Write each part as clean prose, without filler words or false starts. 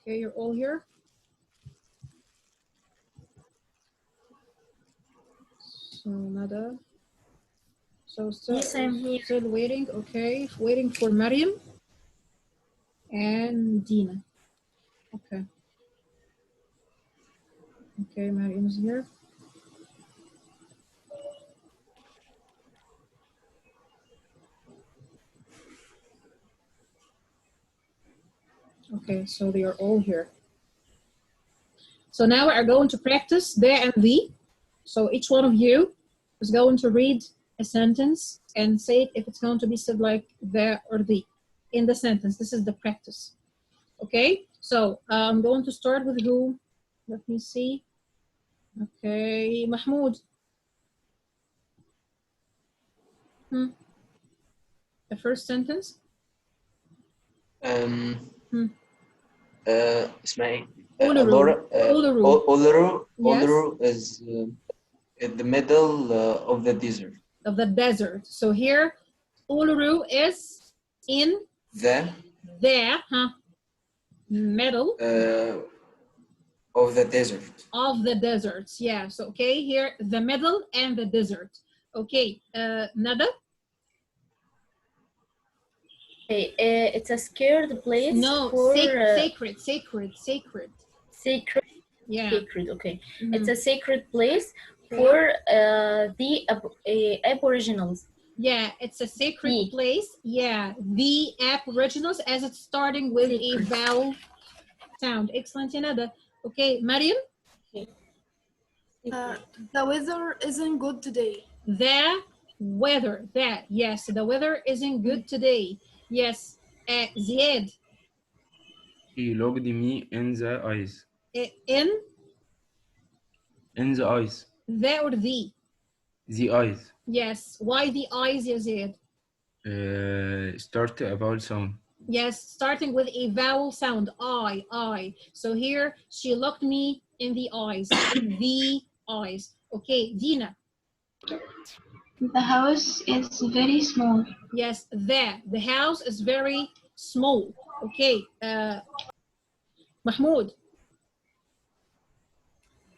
Okay, you're all here. So Nada. So still, Yes, I'm here. still waiting. Okay, waiting for Mariam and Dina. Okay. Okay, Mariam's here. Okay, so they are all here. So now we are going to practice the and the. So each one of you is going to read a sentence and say it if it's going to be said like the or the in the sentence. This is the practice. Okay, so I'm going to start with who? Let me see. Okay, Mahmoud. The first sentence. اسمها ايه؟ Uluru. Uluru. Uluru is in the middle of the desert. Of the desert. So here, Uluru is in The middle of the desert. of the deserts. Yeah. So okay, here the middle and the desert. Okay, Nada. Okay, it's a scared place. No, for sacred. Sacred. Yeah. Sacred. Okay, it's a sacred place for the Aboriginals. Yeah, it's a sacred place. Yeah, the Aboriginals, as it's starting with a vowel sound. Excellent, Nada. Okay, Mariam. The weather isn't good today. The weather. That, yes, the weather isn't good today. Yes. Ziad. He looked me in the eyes. In the eyes. The or the? The eyes. Yes. Why the eyes, Yazid? Start a vowel sound. Yes, starting with a vowel sound. I. So here, she looked me in the eyes. The eyes. Okay, Dina. The house is very small. Yes, the house is very small. Okay, Mahmoud.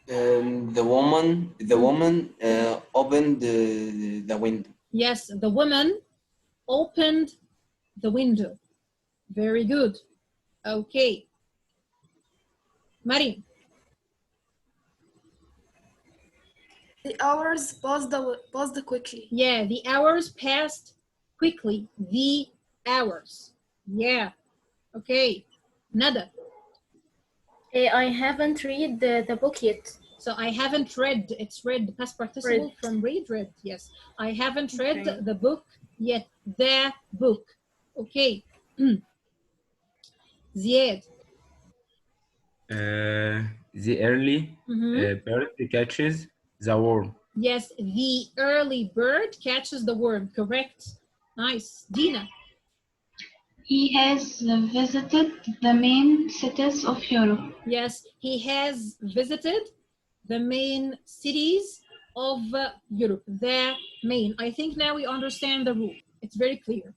The woman opened the window. Yes, the woman opened the window. Very good. Okay. Mariam. The hours passed quickly. Yeah, the hours passed quickly. The hours. Yeah. Okay. Nada. I haven't read the book yet. So I haven't read. It's read. Past participle from read. Yes. I haven't read the book yet. The book. Okay. Ziad. The early bird catches the worm. Yes, the early bird catches the worm. Correct. Nice. Dina. He has visited the main cities of Europe. Yes, he has visited the main cities of Europe. The main. I think now we understand the rule. It's very clear.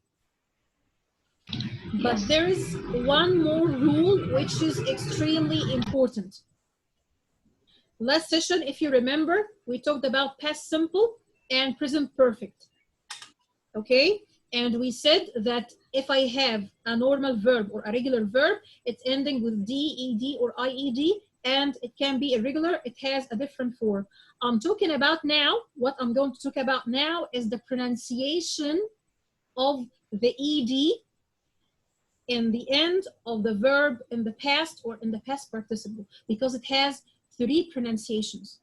But there is one more rule which is extremely important. Last session, if you remember, we talked about past simple and present perfect. Okay? And we said that if I have a normal verb or a regular verb, it's ending with D, ED, or IED, and it can be irregular, it has a different form. I'm talking about now, what I'm going to talk about now is the pronunciation of the ED in the end of the verb in the past or in the past participle, because it has 3 pronunciations.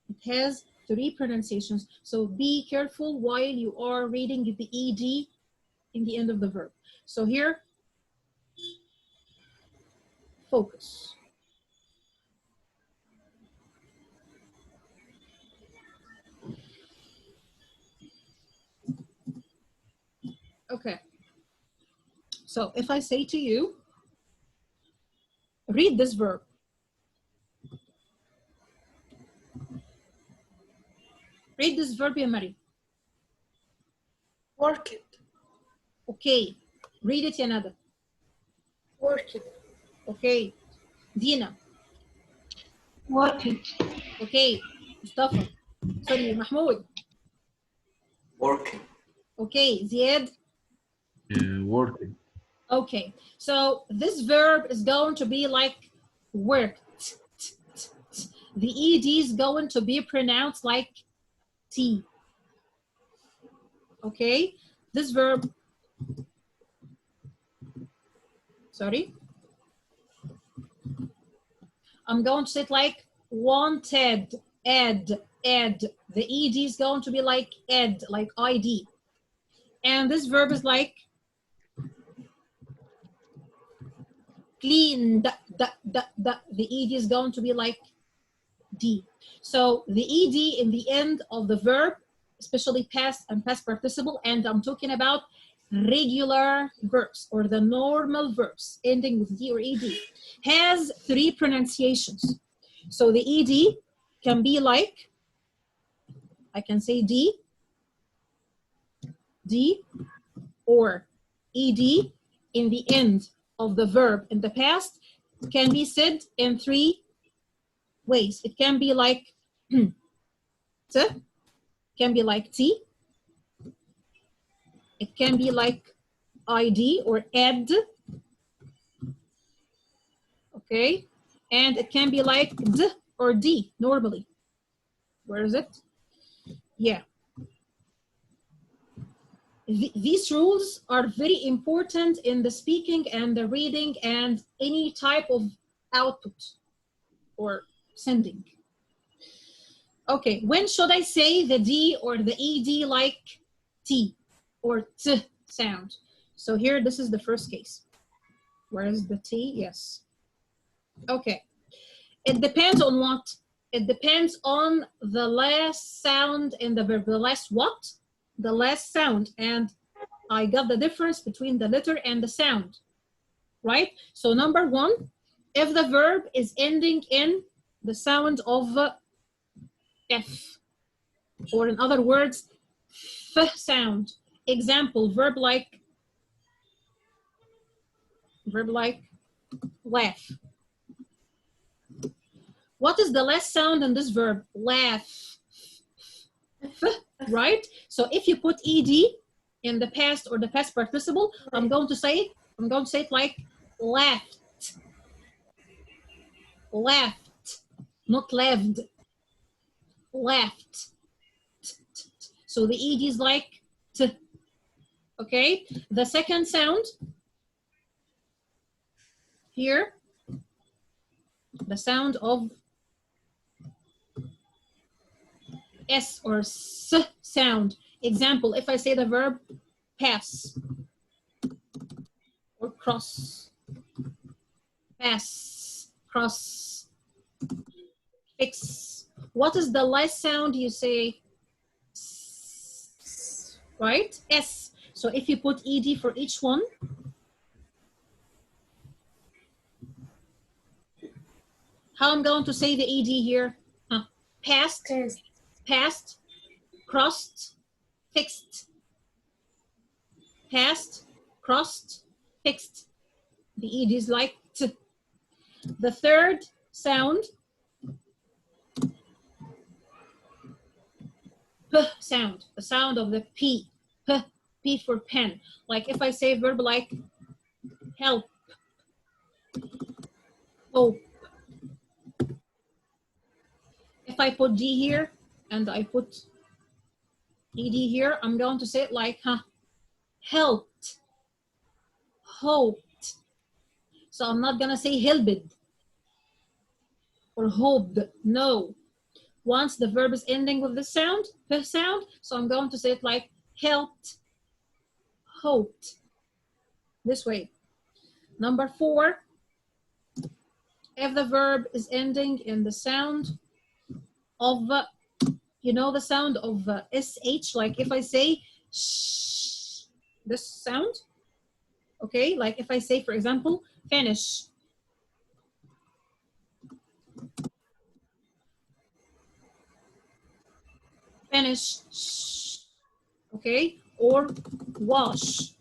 It has 3 pronunciations. So be careful while you are reading the ED in the end of the verb. So here, focus. Okay. So if I say to you, read this verb. Read this verb, ya Mari. Work it. Okay. Read it, ya Nada. Worked. Okay. Dina. Worked. Okay. Mustafa. Sorry, Mahmoud. Working. Okay. Ziad. Working. Okay. So this verb is going to be like worked. The ed is going to be pronounced like t. Okay. This verb. Sorry. I'm going to say it like wanted, ed. The ed is going to be like ed, like id. And this verb is like clean. The ed is going to be like d. So the ed in the end of the verb, especially past and past participle, and I'm talking about regular verbs or the normal verbs ending with d or ed, has 3 pronunciations. So the ed can be like, I can say d, or ed in the end of the verb in the past can be said in 3 ways. It can be like t, can be like t, it can be like id or ed, okay, and it can be like d or d normally. Where is it? Yeah. These rules are very important in the speaking and the reading and any type of output or sending. Okay, when should I say the D or the ED like T or T sound? So here, this is the first case. Where is the T? Yes. Okay. It depends on what? It depends on the last sound in the verb. The last what? The last sound. And I got the difference between the letter and the sound, right? So number 1, if the verb is ending in the sound of F, or in other words, F sound. Example, verb like laugh. What is the last sound in this verb? Laugh. F, right? So if you put ed in the past or the past participle, I'm going to say it like laughed. Laughed, not laughed. Laughed. So the ed is like t. Okay. The second sound here, the sound of S or S sound. Example, if I say the verb pass or cross, pass, cross, fix. What is the last sound you say? S, right? S. So if you put ed for each one, how I'm going to say the ed here? Past, past, crossed, fixed. Past, crossed, fixed. The ed is like t. The third sound, p sound, the sound of the p, p for pen. Like if I say a verb like help, hope. If I put d here and I put ed here, I'm going to say it like helped, hoped. So I'm not gonna say helped or hoped. No. Once the verb is ending with the sound, p sound, so I'm going to say it like helped, hoped. This way. Number 4, if the verb is ending in the sound of, you know, the sound of sh, like if I say shh, this sound, okay, like if I say, for example, finish. Finish, shh, okay, or wash.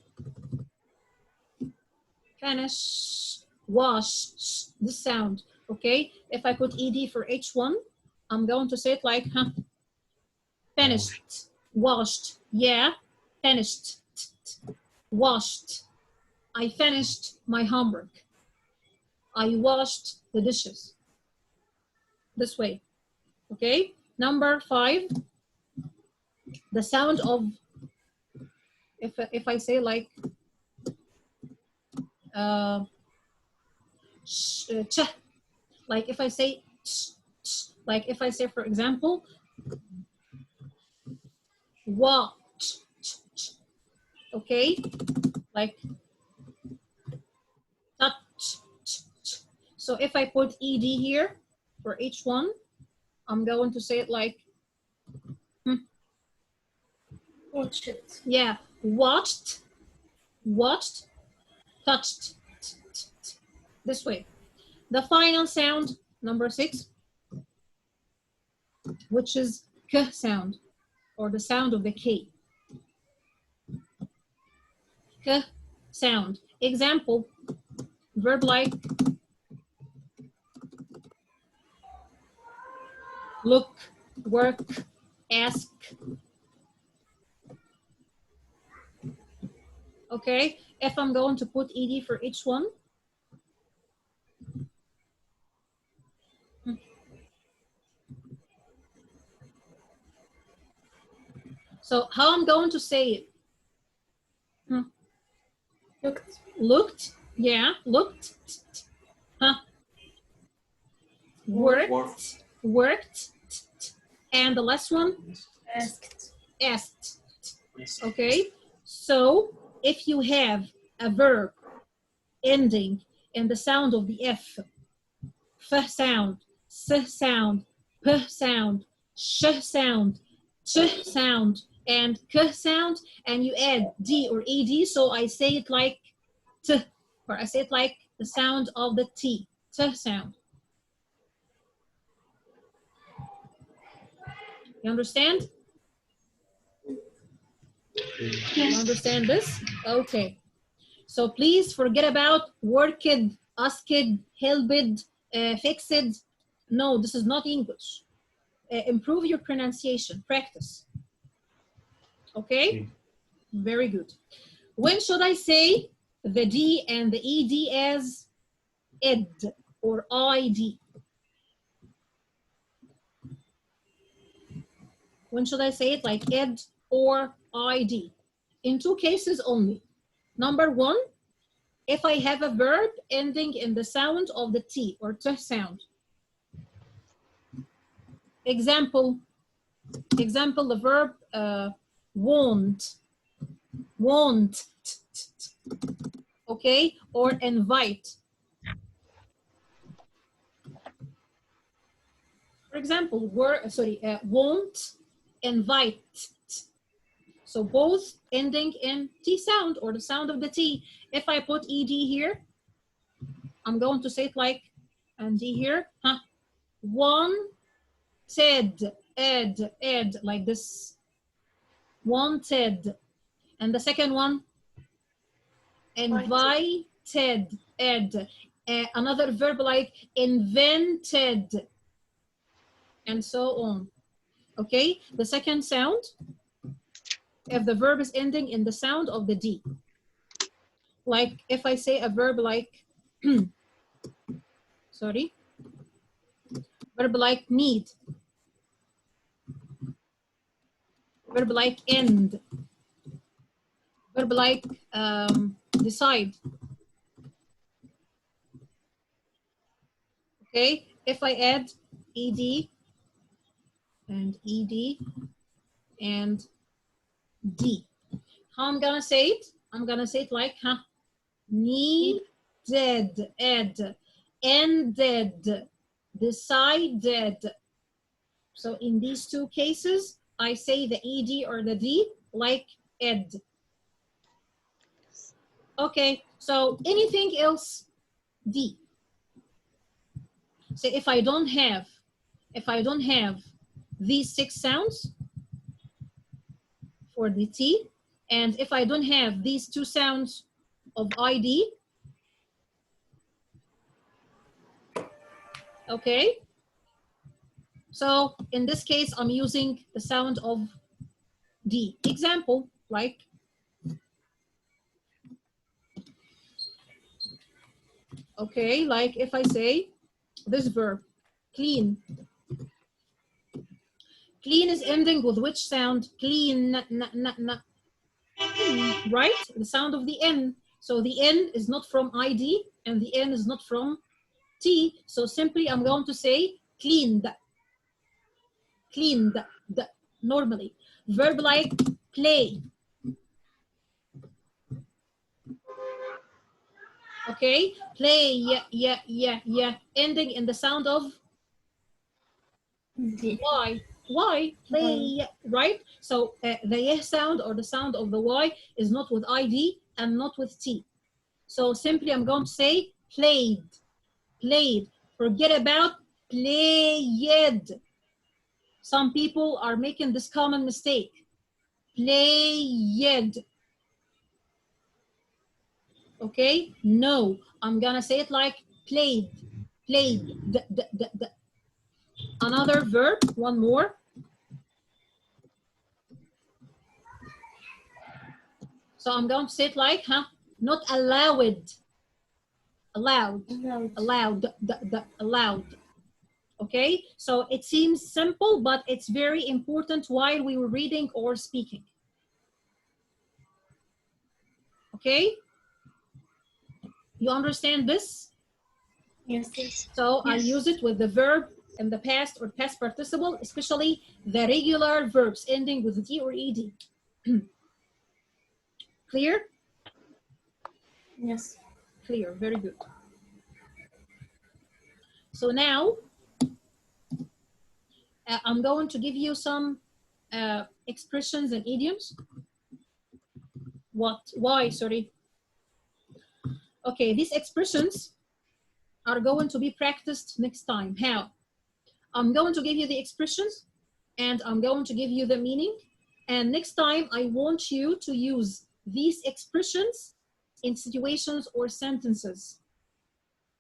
Finish, wash, this sound, okay? If I put ed for H1, I'm going to say it like, finished, washed, yeah, finished, washed. I finished my homework. I washed the dishes. This way, okay? Number 5, the sound of, if I say like, ch, like if I say, like if I say, for example, watch, okay? Like touch. So if I put ed here for H1, I'm going to say it like, Watch it. yeah, watched, watched, touched, this way. The final sound, number 6, which is k sound, or the sound of the K. K sound. Example, verb like look, work, ask. Okay, if I'm going to put ed for each one, so how I'm going to say it? Looked. Looked, yeah, looked, worked, worked, and the last one, Asked. asked. Okay, so if you have a verb ending in the sound of the F sound, S sound, P sound, Sh sound, Ch sound, and K sound, and you add D or ED, so I say it like T, or I say it like the sound of the T sound. You understand? You understand this? Okay. So please forget about worked, asked, helped, fixed. No, this is not English. Improve your pronunciation, practice. Okay? Very good. When should I say the D and the ED as ed or ID? When should I say it like ed or ID? In 2 cases only. Number 1, if I have a verb ending in the sound of the T or T sound. Example, the verb want, okay, or invite. For example, won't, invite. So both ending in T sound or the sound of the T. If I put ed here, I'm going to say it like, and D here, wanted, ed, like this, wanted. And the second one, invited, ed. Another verb like invented, and so on. Okay, the second sound, if the verb is ending in the sound of the D. Like if I say a verb like, sorry, verb like need, verb like end, verb like decide. Okay, if I add ed and ed and D, how I'm gonna say it? I'm gonna say it like, needed, ed, ended, decided. So in these 2 cases, I say the ed or the D like ed. Okay, so anything else, D. So if I don't have these 6 sounds for the T, and if I don't have these 2 sounds of ID, Okay, so in this case I'm using the sound of D. Example, like okay, like if I say this verb, clean. Clean is ending with which sound? Clean, right? The sound of the N. So the N is not from ID and the N is not from T. So simply I'm going to say cleaned. Cleaned. Normally. Verb like play. Okay? Play, yeah. Ending in the sound of D. Y. Y. Play, right? So the Y sound or the sound of the Y is not with ID and not with T. So simply I'm going to say played. Played. Forget about played. Some people are making this common mistake. Played. Okay? No, I'm gonna say it like played. Played. Another verb, one more. So I'm going to say it like, not allowed. Allowed. Allowed. Allowed. Okay? So it seems simple, but it's very important while we were reading or speaking. Okay? You understand this? Yes, yes. So I Yes. use it with the verb in the past or past participle, especially the regular verbs ending with D or ED. Clear? Yes. Clear, very good. So now I'm going to give you some expressions and idioms. Why, sorry. Okay, these expressions are going to be practiced next time. How? I'm going to give you the expressions and I'm going to give you the meaning. And next time, I want you to use these expressions in situations or sentences.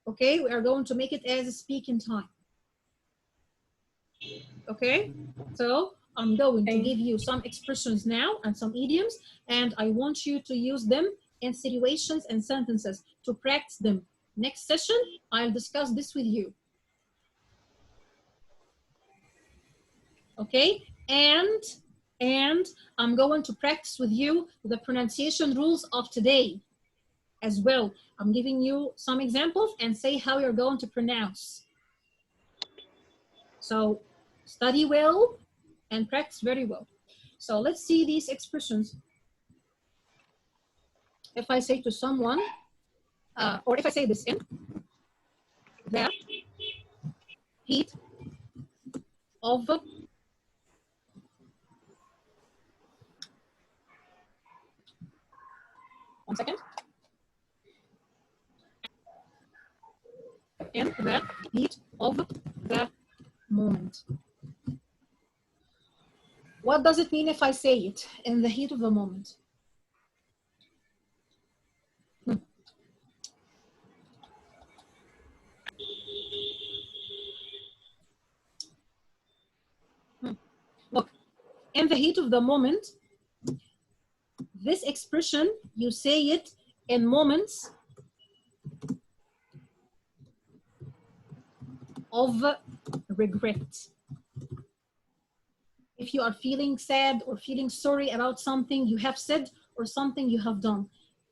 Okay, we are going to make it as a speaking time. Okay, so I'm going to give you some expressions now and some idioms, and I want you to use them in situations and sentences to practice them. Next session, I'll discuss this with you. Okay, and I'm going to practice with you the pronunciation rules of today as well. I'm giving you some examples and say how you're going to pronounce. So study well and practice very well. So let's see these expressions. If I say to someone, or if I say this in the heat of, 1 second, in the heat of the moment. What does it mean if I say it in the heat of the moment? Look, in the heat of the moment, this expression, you say it in moments of regret. If you are feeling sad or feeling sorry about something you have said or something you have done.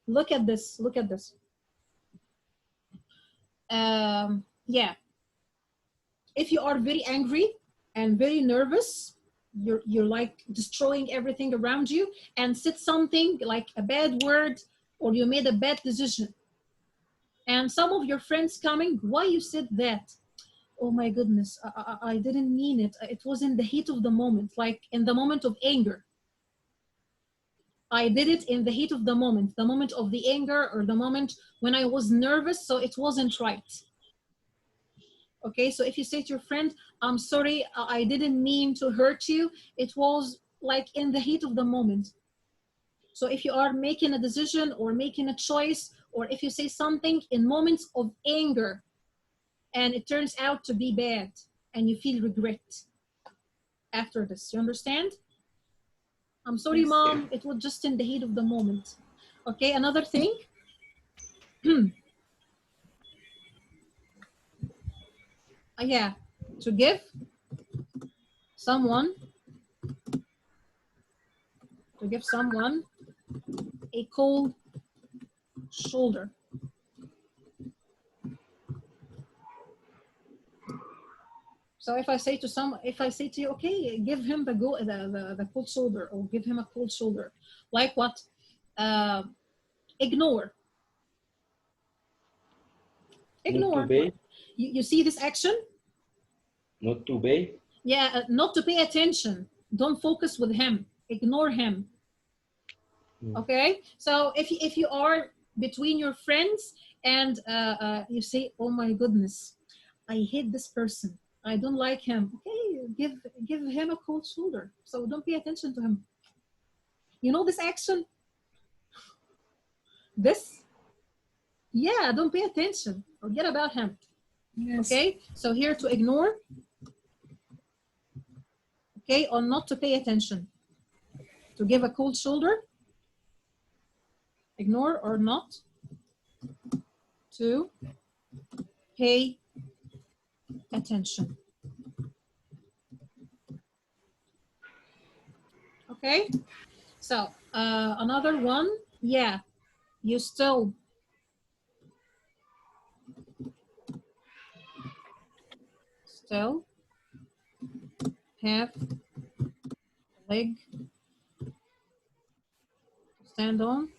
Look at this, look at this. Yeah. If you are very angry and very nervous, you're like destroying everything around you and said something like a bad word or you made a bad decision. And some of your friends coming, why you said that? Oh my goodness, I didn't mean it. It was in the heat of the moment, like in the moment of anger. I did it in the heat of the moment of the anger or the moment when I was nervous, so it wasn't right. Okay, so if you say to your friend, I'm sorry, I didn't mean to hurt you, it was like in the heat of the moment. So if you are making a decision or making a choice, or if you say something in moments of anger, and it turns out to be bad and you feel regret after this. You understand? I'm sorry, Yes. mom, it was just in the heat of the moment. Okay, another thing. Yeah, to give someone a cold shoulder. So if I say to you, okay, give him the cold shoulder, or give him a cold shoulder, like what? Ignore. Not to Ignore. pay. You see this action? Not to pay. Yeah, not to pay attention. Don't focus with him. Ignore him. Okay. So if you are between your friends and you say, oh my goodness, I hate this person, I don't like him. Okay, give him a cold shoulder. So don't pay attention to him. You know this action? This? Yeah, don't pay attention. Forget about him. Yes. Okay, so here to ignore. Okay, or not to pay attention. To give a cold shoulder. Ignore or not to pay attention. Okay, so another one, yeah, you still have a leg to stand on.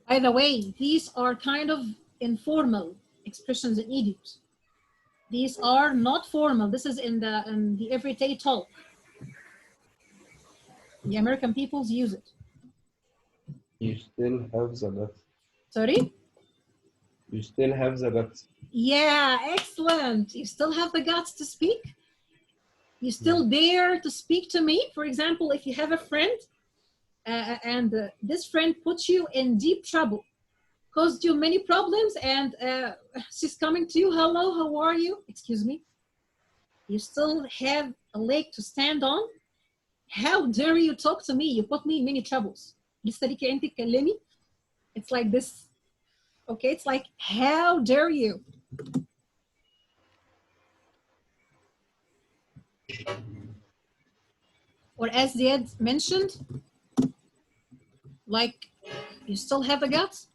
By the way, these are kind of informal expressions in Egypt. These are not formal. This is in the everyday talk. The American peoples use it. You still have the guts. Sorry? You still have the guts. Yeah, excellent. You still have the guts to speak? You still dare to speak to me? For example, if you have a friend and this friend puts you in deep trouble, caused you many problems, and she's coming to you, hello, how are you? Excuse me. You still have a leg to stand on? How dare you talk to me? You put me in many troubles. لسه ليكي انت تكلمي? It's like this. Okay, it's like, how dare you? Or as Ziad mentioned, like, you still have the guts?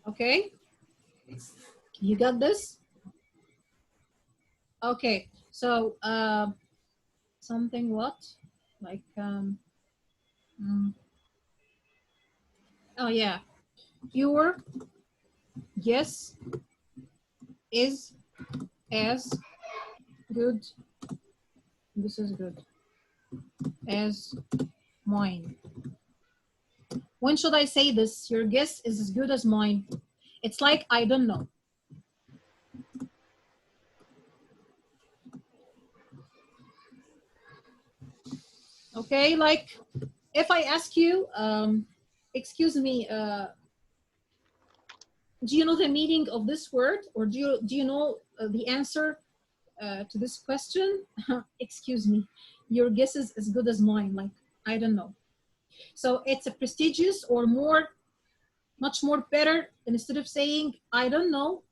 Okay, you got this? Okay, so something what? Like, oh yeah, your guess is as good, this is good, as mine. When should I say this? Your guess is as good as mine. It's like, I don't know. Okay, like if I ask you, excuse me, do you know the meaning of this word, or do you know the answer to this question? Excuse me, your guess is as good as mine. Like, I don't know. So it's a prestigious or much more better. Instead of saying I don't know,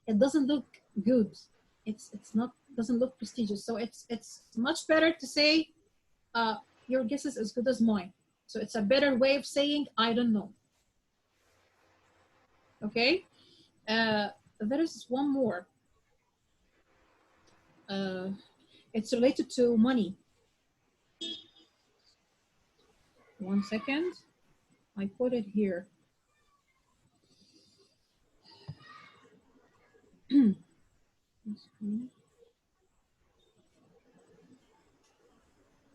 it doesn't look good. It's not, doesn't look prestigious. So it's much better to say your guess is as good as mine. So it's a better way of saying I don't know. Okay, there is one more. It's related to money. One second, I put it here.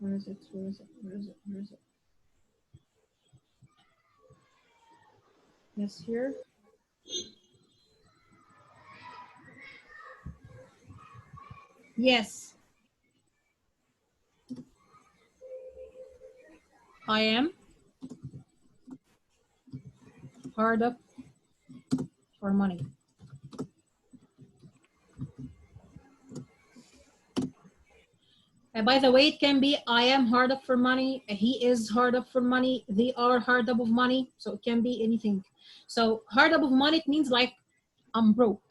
Where is it? Where is it? Where is it? Where is it? Yes, here. Yes. I am hard up for money. By the way, it can be I am hard up for money, he is hard up for money, they are hard up of money, so it can be anything. So hard up of money, it means like I'm broke.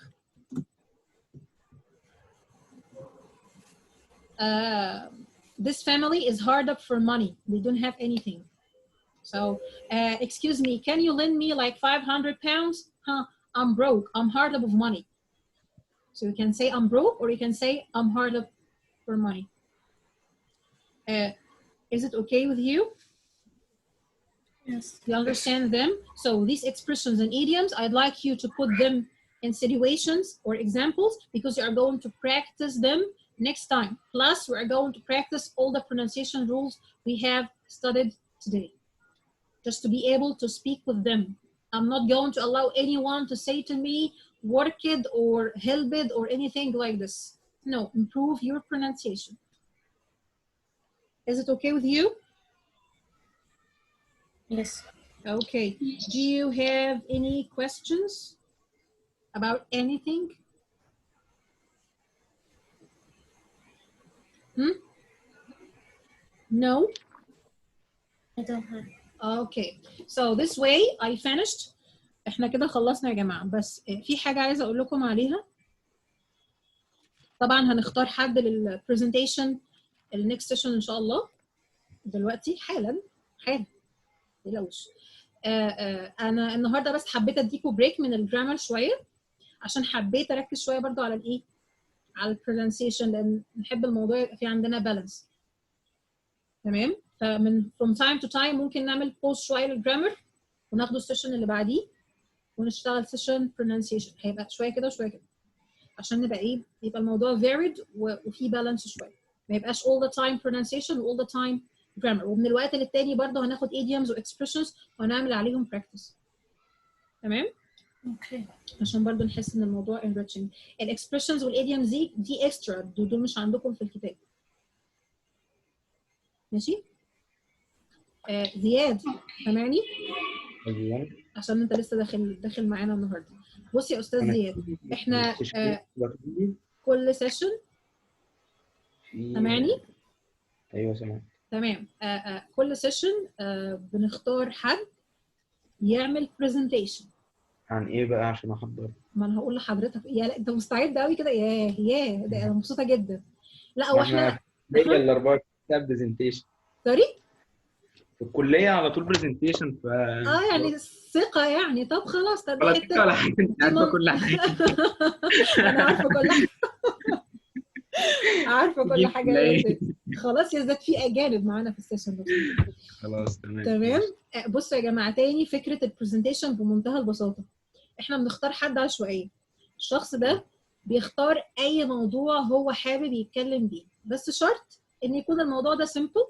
This family is hard up for money, they don't have anything. So excuse me, can you lend me like 500 pounds? Huh, I'm broke, I'm hard up of money. So you can say I'm broke, or you can say I'm hard up for money. Is it okay with you? Yes. You understand them? So these expressions and idioms, I'd like you to put them in situations or examples, because you are going to practice them next time. Plus, we are going to practice all the pronunciation rules we have studied today, just to be able to speak with them. I'm not going to allow anyone to say to me, work it or help it or anything like this. No, improve your pronunciation. Is it okay with you? Yes. Okay. Do you have any questions about anything? No? I don't have. Okay. So this way I finished. احنا كده خلصنا يا جماعة، بس في حاجة عايزة اقول لكم عليها. طبعا هنختار حد للبرزنتيشن النكست سيشن ان شاء الله دلوقتي حالا. متقلقوش. انا النهارده بس حبيت اديكم بريك من الجرامر شويه، عشان حبيت اركز شويه برضو على الايه، على البرونسيشن، لان نحب الموضوع يبقى في عندنا بالانس. تمام؟ فمن from time to time ممكن نعمل بوز شويه للجرامر وناخده السيشن اللي بعديه ونشتغل سيشن pronunciation. هيبقى شويه كده وشويه كده، عشان نبقى ايه، يبقى الموضوع varied وفي بالانس شويه، ما يبقاش all the time pronunciation و all the time grammar. ومن الوقت للتاني برضه هناخد idioms و expressions وهنعمل عليهم practice. تمام؟ اوكي. عشان برضه نحس ان الموضوع enriching. الاكسبريشنز والايديومز دي اكسترا، دول مش عندكم في الكتاب. ماشي؟ زياد سامعني؟ أيوة. عشان انت لسه داخل معانا النهارده. بص يا استاذ زياد، احنا كل سيشن سامعني؟ ايوه سامعك. تمام. كل سيشن بنختار حد يعمل برزنتيشن. عن ايه بقى عشان احضر؟ ما انا هقول لحضرتك. يا لا انت مستعد قوي كده، ياه ده انا مبسوطه جدا. لا هو احنا هي ال 4 كتاب برزنتيشن سوري في الكليه على طول برزنتيشن يعني ثقه يعني. طب خلاص، طب ولا حته ولا حاجه، انت عارفه كل حاجه. انا عارفه كل حاجه. عارفه كل حاجه يا زياد. خلاص يا زياد، في اجانب معانا في السيشن ده. خلاص تمام. تمام. بصوا يا جماعه، تاني فكره البرزنتيشن بمنتهى البساطه. احنا بنختار حد عشوائي، الشخص ده بيختار اي موضوع هو حابب يتكلم بيه، بس شرط ان يكون الموضوع ده سيمبل،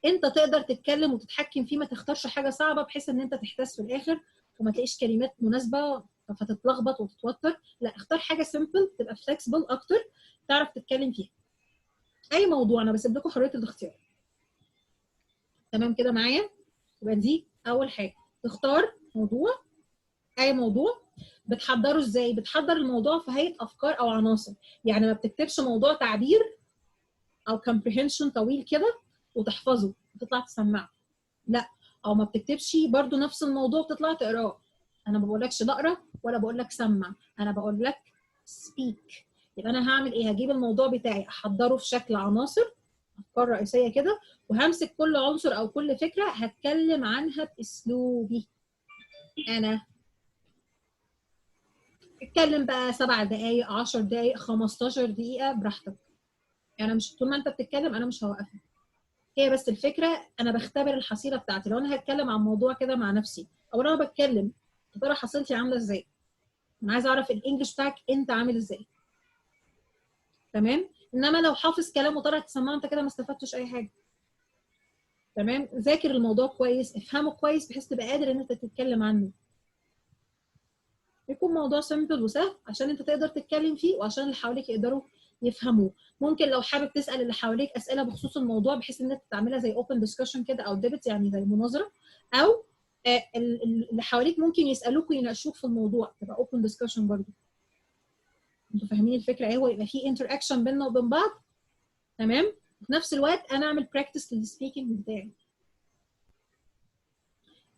انت تقدر تتكلم وتتحكم فيه، ما تختارش حاجه صعبه بحيث ان انت تحتاس في الاخر وما تلاقيش كلمات مناسبه فتتلخبط وتتوتر. لا، اختار حاجه سيمبل تبقى فلكسبل اكتر تعرف تتكلم فيها. اي موضوع، انا بسيب لكم حريه الاختيار. تمام كده معايا؟ يبقى دي اول حاجه، تختار موضوع، اي موضوع. بتحضره ازاي؟ بتحضر الموضوع في هيئه افكار او عناصر. يعني ما بتكتبش موضوع تعبير او comprehension طويل كده وتحفظه وتطلع تسمعه، لا. او ما بتكتبش برضو نفس الموضوع وتطلع تقراه. انا ما بقولكش اقرا ولا بقول لك سمع، انا بقول لك speak. يبقى انا هعمل ايه؟ هجيب الموضوع بتاعي احضره في شكل عناصر، افكار رئيسيه كده، وهمسك كل عنصر او كل فكره هتكلم عنها باسلوبي انا. اتكلم بقى 7 دقائق 10 دقائق 15 دقيقه براحتك. يعني مش طول ما انت بتتكلم انا مش هوقفك. هي بس الفكره انا بختبر الحصيله بتاعتي. لو انا هتكلم عن موضوع كده مع نفسي او انا بتكلم، يا ترى حصيلتي عامله ازاي؟ انا عايزه اعرف الانجليش بتاعك انت عامل ازاي. تمام؟ انما لو حافظ كلام وطلع تسمعه انت كده ما استفدتش اي حاجه. تمام؟ ذاكر الموضوع كويس، افهمه كويس بحيث تبقى قادر ان انت تتكلم عنه. يكون موضوع سيمبل وسهل عشان انت تقدر تتكلم فيه وعشان اللي حواليك يقدروا يفهموه. ممكن لو حابب تسال اللي حواليك اسئله بخصوص الموضوع بحيث ان انت تعملها زي اوبن ديسكشن كده او ديبت يعني زي مناظره، او اللي حواليك ممكن يسالوك ويناقشوك في الموضوع تبقى اوبن ديسكشن برضه. انتوا فاهمين الفكره ايه؟ هو يبقى في انتر اكشن بيننا وبين بعض، تمام؟ وفي نفس الوقت انا اعمل براكتس للسبيكنج بتاعي.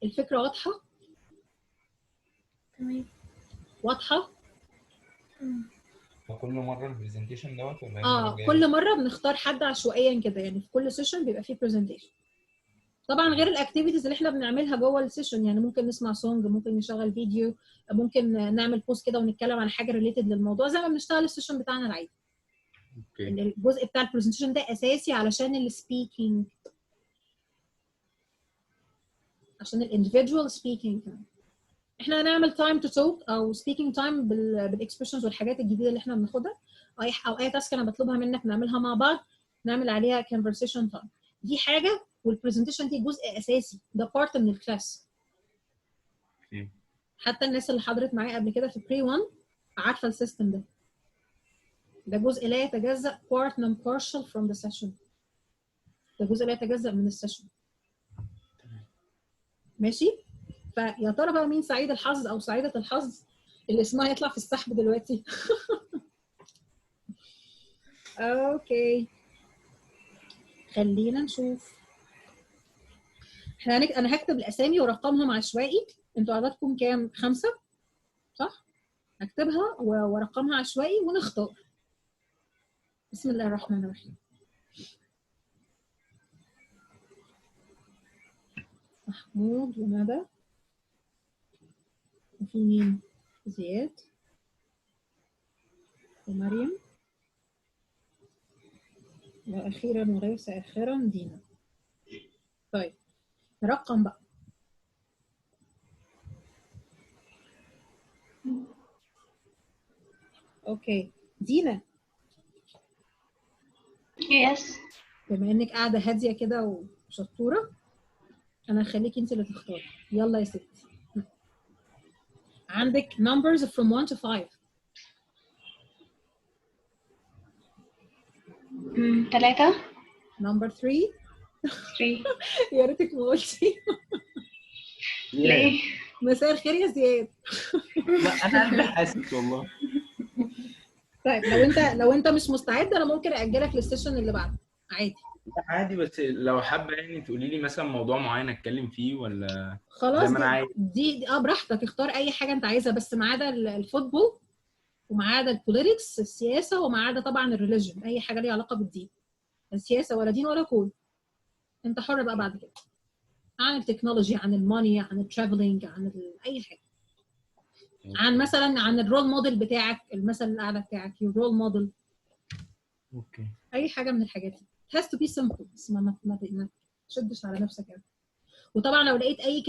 الفكره واضحه؟ تمام. واضحه؟ وكل مرة البرزنتيشن دوت ولا هي المرة الجاية كل بس؟ مره بنختار حد عشوائيا كده، يعني في كل سيشن بيبقى فيه برزنتيشن. طبعا غير الاكتيفيتيز اللي احنا بنعملها جوه السيشن، يعني ممكن نسمع سونج، ممكن نشغل فيديو، ممكن نعمل بوست كده ونتكلم عن حاجه ريليتد للموضوع زي ما بنشتغل السيشن بتاعنا العادي. اوكي. الجزء بتاع البرزنتيشن ده اساسي علشان السبيكينج، عشان الاندفيدوال سبيكينج. احنا هنعمل تايم تو توك او سبيكينج تايم بالاكسبريشنز والحاجات الجديده اللي احنا بناخدها، او اي تاسك انا بطلبها منك نعملها مع بعض، نعمل عليها كونفرسيشن تايم. دي حاجه، والبرزنتيشن دي جزء اساسي، ده بارت من الكلاس. اوكي. حتى الناس اللي حضرت معايا قبل كده في بري 1 عارفه السيستم ده. ده جزء لا يتجزأ part non partial from the session. ده جزء لا يتجزأ من السيشن. ماشي؟ فيا ترى بقى مين سعيد الحظ او سعيده الحظ اللي اسمها يطلع في السحب دلوقتي؟ اوكي، خلينا نشوف. انا هكتب الاسامي ورقمهم عشوائي. انتوا عددكم كام؟ 5 صح؟ هكتبها ورقمها عشوائي ونختار. بسم الله الرحمن الرحيم. محمود وندى، وفي مين؟ زياد ومريم، واخيرا وليس اخرا دينا. طيب نرقم بقى. اوكي دينا، Yes. بما انك قاعده هاديه كده وشطوره، انا هخليكي انت اللي تختاري. يلا يا ستي، عندك numbers from 1 to 5. 3. number 3. 3. يا ريتك ما قلتي. ليه؟ مساء الخير يا زياد. ما انا قلبي حاسس والله. طيب لو انت مش مستعد انا ممكن اجلك للسيشن اللي بعده عادي. لا عادي، بس لو حابة يعني تقولي لي مثلا موضوع معين اتكلم فيه ولا خلاص زي ما انا عايز. دي براحتك، اختار اي حاجه انت عايزها، بس ما عدا الفوتبول وما عدا البوليتكس السياسه وما عدا طبعا الريليجن، اي حاجه ليها علاقه بالدين. السياسه ولا دين ولا كون، انت حر بقى بعد كده. عن التكنولوجي، عن الماني، عن الترافلينج، عن اي حاجه. عن مثلا عن الرول موديل بتاعك، المثل الاعلى بتاعك، الرول موديل. اوكي. اي حاجه من الحاجات دي. It has to be simple، بس ما تشدش على نفسك يعني. وطبعا لو لقيت اي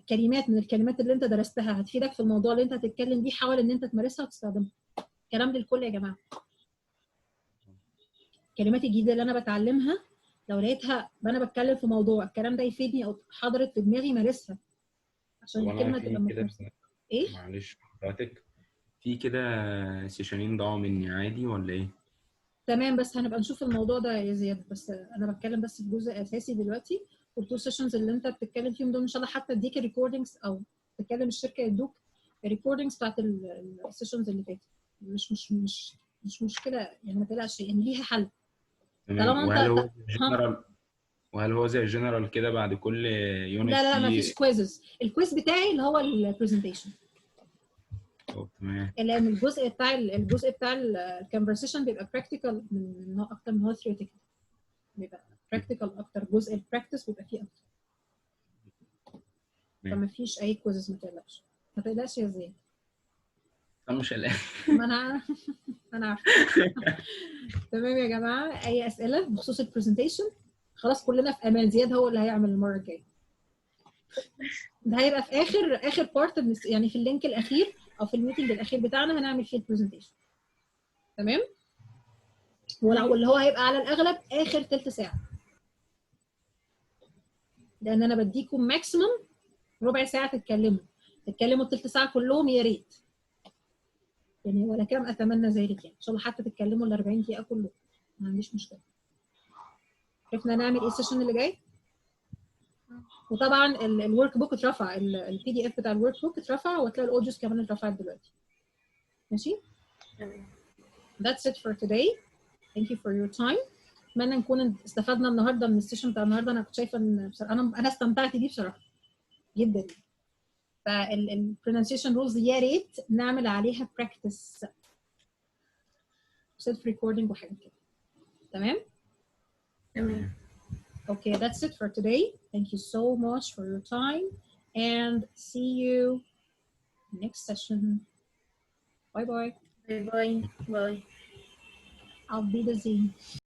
كلمات من الكلمات اللي انت درستها هتفيدك في الموضوع اللي انت هتتكلم بيه، حاول ان انت تمارسها وتستخدمها. كلام للكل يا جماعه. الكلمات الجديده اللي انا بتعلمها لو لقيتها وانا بتكلم في موضوع الكلام ده يفيدني او حضرت في دماغي، مارسها عشان وانا الكلمه في تبقى كده متمرسه. ايه؟ معلش حضرتك، في كده سيشنين ضاعوا مني عادي ولا ايه؟ تمام، بس هنبقى نشوف الموضوع ده يا زياد، بس انا بتكلم بس في جزء اساسي دلوقتي. والتو سيشنز اللي انت بتتكلم فيهم دول ان شاء الله حتى اديك الريكوردنجز، او تتكلم الشركه يدوك الريكوردنجز بتاعت السيشنز اللي فاتت. مش مشكله يعني، ما تقلقش يعني، ليها حل. تمام. طالما انت ها. وهل هو زي جنرال كده بعد كل يونت لا ما فيه؟ فيش كويزز. الكويز بتاعي اللي هو البرزنتيشن، تمام. لان الجزء بتاع الكونفرسيشن بيبقى براكتيكال من اكتر من هو ثيوريتيكال. بيبقى براكتيكال اكتر، جزء البراكتس بيبقى فيه اكتر. فما فيش اي كويزز، ما تقلقش. ما تقلقش يا زياد. انا مش قلقان. ما انا انا عارفه. تمام يا جماعه، اي اسئله بخصوص البرزنتيشن؟ خلاص كلنا في امان، زياد هو اللي هيعمل المره الجايه. ده هيبقى في اخر بارت يعني في اللينك الاخير او في الميتنج الاخير بتاعنا هنعمل فيه البرزنتيشن. تمام؟ واللي هو هيبقى على الاغلب اخر ثلث ساعه، لان انا بديكم ماكسيمم ربع ساعه تتكلموا ثلث ساعه كلهم يا ريت. يعني ولا كام اتمنى ذلك، يعني ان شاء الله حتى تتكلموا ال 40 دقيقه كله، ما عنديش مشكله. عرفنا نعمل ايه السيشن اللي جاي. وطبعا الورك بوك اترفع، البي دي اف بتاع الورك بوك اترفع، وهتلاقي الاوديوز كمان اترفعت دلوقتي. ماشي. That's it for today. Thank you for your time. اتمنى نكون استفدنا النهارده من السيشن بتاع النهارده. انا كنت شايفه ان انا استمتعت بيه بصراحه جدا. فالبرونسيشن رولز يا ريت نعمل عليها براكتس، سيلف ريكوردنج وحاجات كده. تمام. تمام. Okay, that's it for today. Thank you so much for your time and see you next session. Bye bye. باي باي باي. I'll be the Zoom.